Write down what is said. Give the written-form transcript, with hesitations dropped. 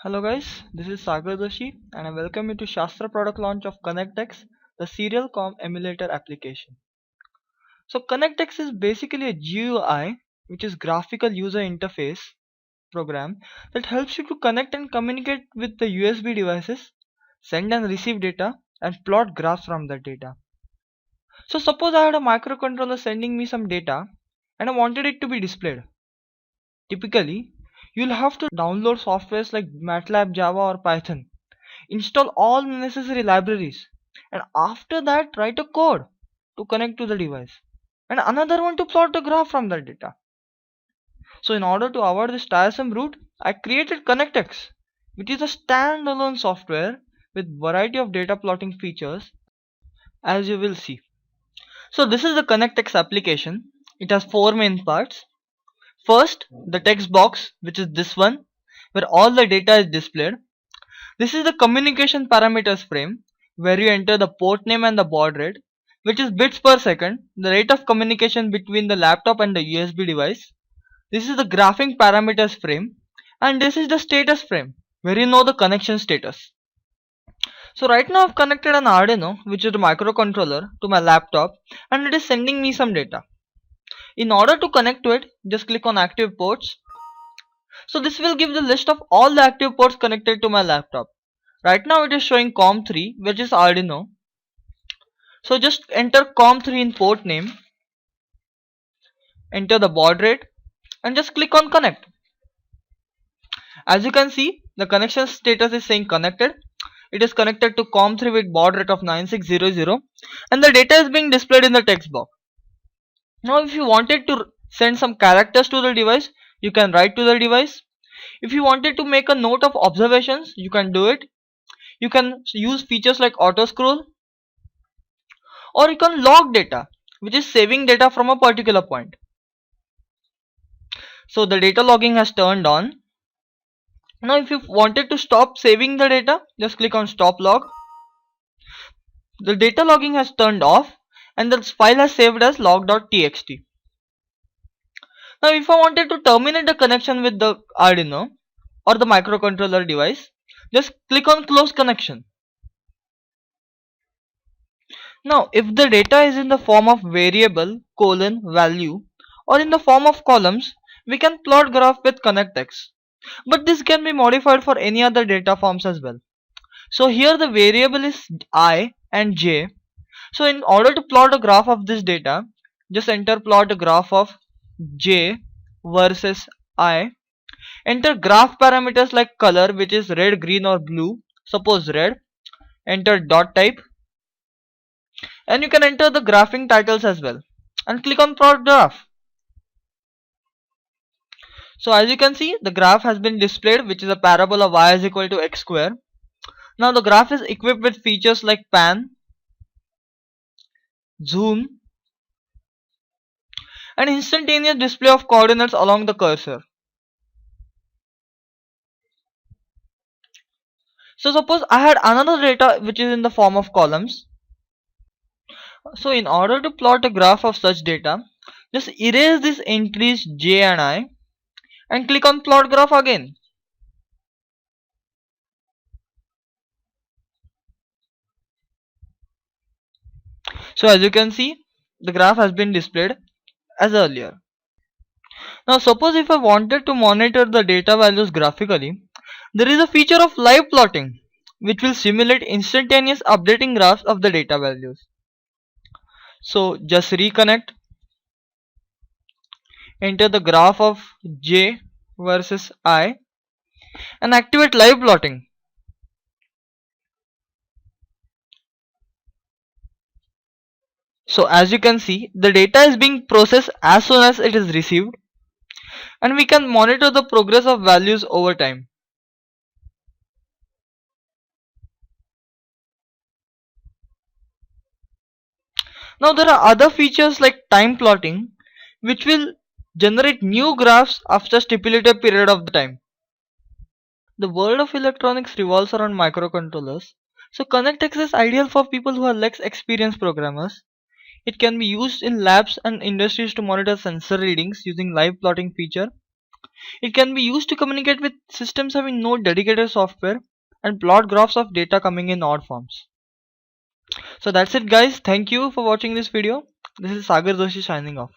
Hello guys, this is Sagar Doshi and I welcome you to Shastra product launch of ConnectX, the serial com emulator application. So ConnectX is basically a GUI, which is graphical user interface program that helps you to connect and communicate with the USB devices, send and receive data and plot graphs from that data. So suppose I had a microcontroller sending me some data and I wanted it to be displayed. Typically, you'll have to download softwares like MATLAB, Java or Python, install all necessary libraries, and after that write a code to connect to the device and another one to plot the graph from that data. So in order to avoid this tiresome route, I created ConnectX, which is a standalone software with variety of data plotting features, as you will see. So this is the ConnectX application. It has four main parts. First, the text box, which is this one, where all the data is displayed. This is the communication parameters frame, where you enter the port name and the baud rate, which is bits per second, the rate of communication between the laptop and the USB device. This is the graphing parameters frame, and this is the status frame, where you know the connection status. So right now I've connected an Arduino, which is a microcontroller, to my laptop, and it is sending me some data. In order to connect to it, just click on active ports. So this will give the list of all the active ports connected to my laptop. Right now it is showing COM3, which is Arduino. So just enter COM3 in port name, enter the baud rate and just click on connect. As you can see, the connection status is saying connected. It is connected to COM3 with baud rate of 9600 and the data is being displayed in the text box. Now if you wanted to send some characters to the device, you can write to the device. If you wanted to make a note of observations, you can do it. You can use features like auto scroll, or you can log data, which is saving data from a particular point. So the data logging has turned on. Now if you wanted to stop saving the data, just click on stop log. The data logging has turned off and the file has saved as log.txt. Now if I wanted to terminate the connection with the Arduino or the microcontroller device, just click on close connection. Now if the data is in the form of variable, value or in the form of columns, we can plot graph with ConnectX. But this can be modified for any other data forms as well. So here the variable is I and j. So in order to plot a graph of this data, just enter plot a graph of j versus I. Enter graph parameters like color, which is red, green or blue. Suppose red. Enter dot type. And you can enter the graphing titles as well. And click on plot graph. So as you can see, the graph has been displayed, which is a parabola y is equal to x square. Now the graph is equipped with features like pan, zoom, and instantaneous display of coordinates along the cursor. So suppose I had another data which is in the form of columns. So in order to plot a graph of such data, just erase these entries j and I and click on plot graph again. So as you can see, the graph has been displayed as earlier. Now suppose if I wanted to monitor the data values graphically, there is a feature of live plotting which will simulate instantaneous updating graphs of the data values. So just reconnect, enter the graph of j versus I and activate live plotting. So as you can see, the data is being processed as soon as it is received and we can monitor the progress of values over time. Now there are other features like time plotting which will generate new graphs after stipulated period of the time. The world of electronics revolves around microcontrollers, so ConnectX is ideal for people who are less experienced programmers. It can be used in labs and industries to monitor sensor readings using live plotting feature. It can be used to communicate with systems having no dedicated software and plot graphs of data coming in odd forms. So that's it guys. Thank you for watching this video. This is Sagar Doshi signing off.